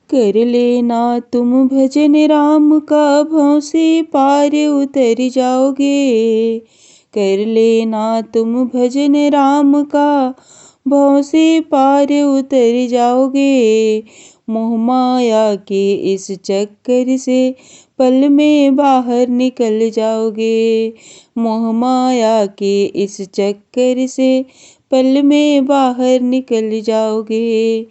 कर लेना तुम भजन राम का, भंव से पार उतर जाओगे। कर लेना तुम भजन राम का, भंव से पार उतर जाओगे। मोह माया के इस चक्कर से पल में बाहर निकल जाओगे। मोह माया के इस चक्कर से पल में बाहर निकल जाओगे।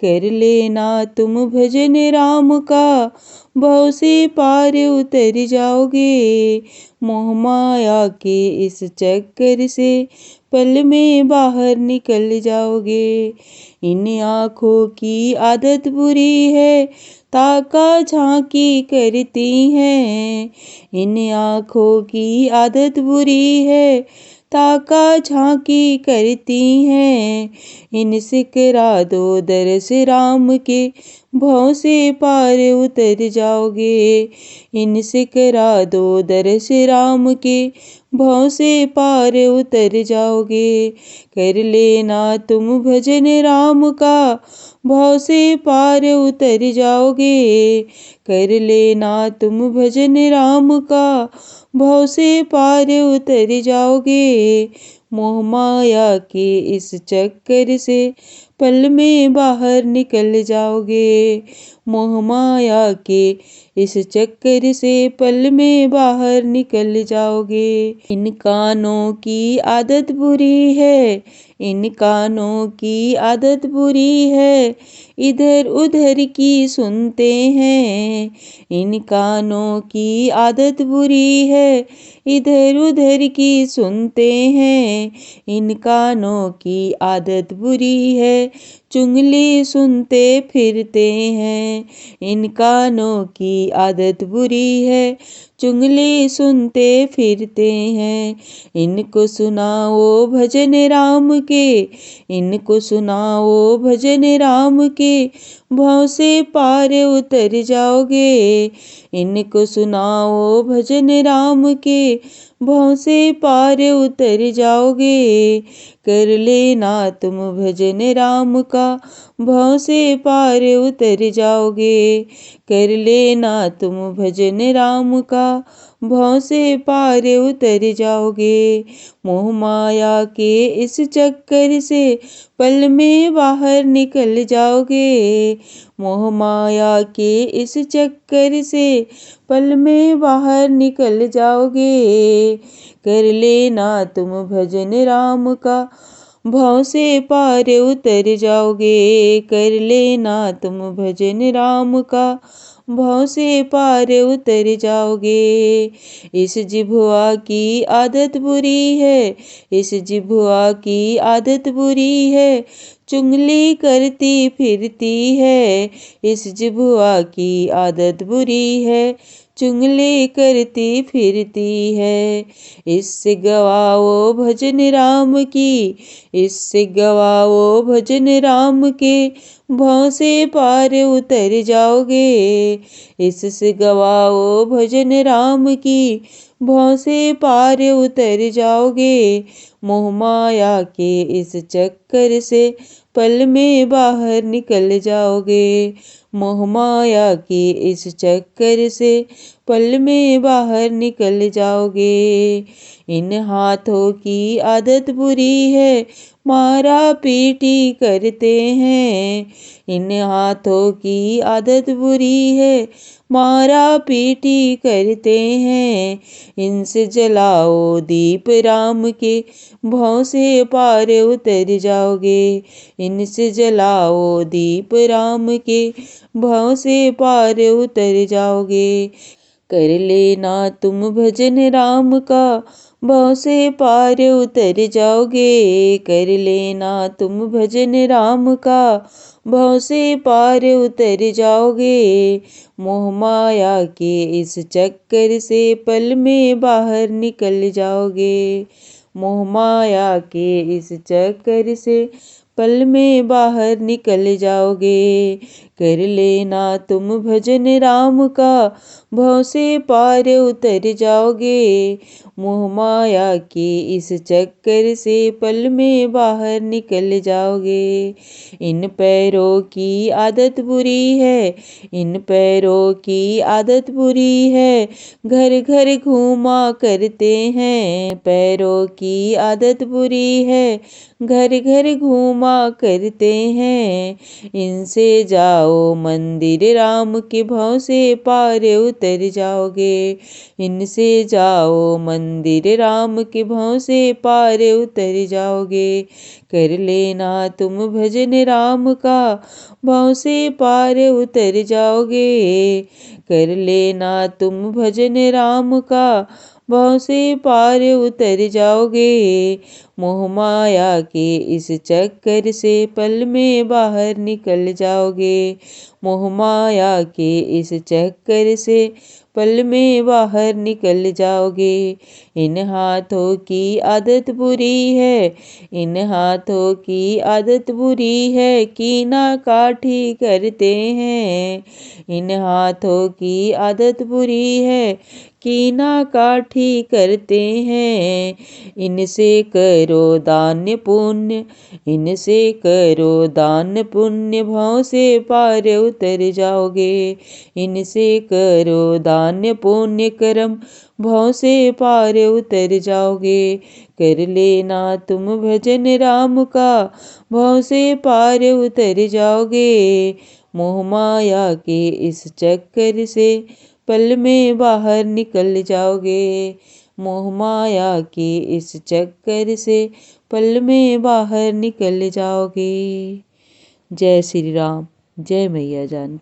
कर लेना तुम भजन राम का, भव से पार उतर जाओगे। मोह माया के इस चक्कर से पल में बाहर निकल जाओगे। इन आँखों की आदत बुरी है, ताका झांकी करती हैं। इन आँखों की आदत बुरी है, ताका झांकी करती हैं। इनसे करा दो दरस राम के, भंव से पार उतर जाओगे। इनसे करा दो दरस राम के, भंव से पार उतर जाओगे। कर लेना तुम भजन राम का, भंव से पार उतर जाओगे। कर लेना तुम भजन राम का, भंव से पार उतर जाओगे। मोह माया के इस चक्कर से पल में बाहर निकल जाओगे। मोह माया के इस चक्कर से पल में बाहर निकल जाओगे। इन कानों की आदत बुरी है, इन कानों की आदत बुरी है, इधर उधर की सुनते हैं। इन कानों की आदत बुरी है, इधर उधर की सुनते हैं। इन कानों की आदत बुरी है, चुगली सुनते फिरते हैं। इन कानों की आदत बुरी है, चुगली सुनते फिरते हैं। इनको सुनाओ भजन राम के, इनको सुनाओ भजन राम के, भंव से पार उतर जाओगे। इनको सुनाओ भजन राम के, भंव से पार उतर जाओगे। कर लेना तुम भजन राम का, भंव से पार उतर जाओगे। कर लेना तुम भजन राम का, भंव से पार उतर जाओगे। मोह माया के इस चक्कर से पल में बाहर निकल जाओगे। मोह माया के इस चक्कर से पल में बाहर निकल जाओगे। कर लेना तुम भजन राम का, भंव से पार उतर जाओगे। कर लेना तुम भजन राम का, भंव से पार उतर जाओगे। इस जिभुआ की आदत बुरी है, इस जिभुआ की आदत बुरी है, चुगली करती फिरती है। इस जिभुआ की आदत बुरी है, चुगली करती फिरती है। इससे गवाओ भजन राम की, इससे गवाओ भजन राम के, भंव से पार उतर जाओगे। इससे गवाओ भजन राम की, भंव से पार उतर जाओगे। मोह माया के इस चक्कर से पल में बाहर निकल जाओगे। मोह माया के इस चक्कर से पल में बाहर निकल जाओगे। इन हाथों की आदत बुरी है, मारा पीटी करते हैं। इन हाथों की आदत बुरी है, मारा पीटी करते हैं। इनसे जलाओ दीप राम के, भंव से पार उतर जाओगे। इनसे जलाओ दीप राम के, भंव से पार उतर जाओगे। कर लेना तुम भजन राम का, भंव से पार उतर जाओगे। कर लेना तुम भजन राम का, भंव से पार उतर जाओगे। मोह माया के इस चक्कर से पल में बाहर निकल जाओगे। मोह माया के इस चक्कर से पल में बाहर निकल जाओगे। कर लेना तुम भजन राम का, भव से पार उतर जाओगे। मोह माया के इस चक्कर से पल में बाहर निकल जाओगे। इन पैरों की आदत बुरी है, इन पैरों की आदत बुरी है, घर घर घूमा करते हैं। पैरों की आदत बुरी है, घर घर घूमा करते हैं। इनसे जाओ मंदिर राम के, भव से पार उतर जाओगे। इनसे जाओ मंदिर राम के, भव से पार उतर जाओगे। कर लेना तुम भजन राम का, भव से पार उतर जाओगे। कर लेना तुम भजन राम का, भव से पार उतर जाओगे। मोह माया के इस चक्कर से पल में बाहर निकल जाओगे। मोह माया के इस चक्कर से पल में बाहर निकल जाओगे। इन हाथों की आदत बुरी है, इन हाथों की आदत बुरी है, कीना काठी करते हैं। इन हाथों की आदत बुरी है, कीना काठी करते हैं। इनसे करो दान पुण्य, इनसे करो दान पुण्य, भव से पार उतर जाओगे। इनसे करो दान पुण्य कर्म, भव से पार उतर जाओगे। कर लेना तुम भजन राम का, भव से पार उतर जाओगे। मोह माया के इस चक्कर से पल में बाहर निकल जाओगे। मोह माया के इस चक्कर से पल में बाहर निकल जाओगे। जय श्री राम, जय मैया जानकी।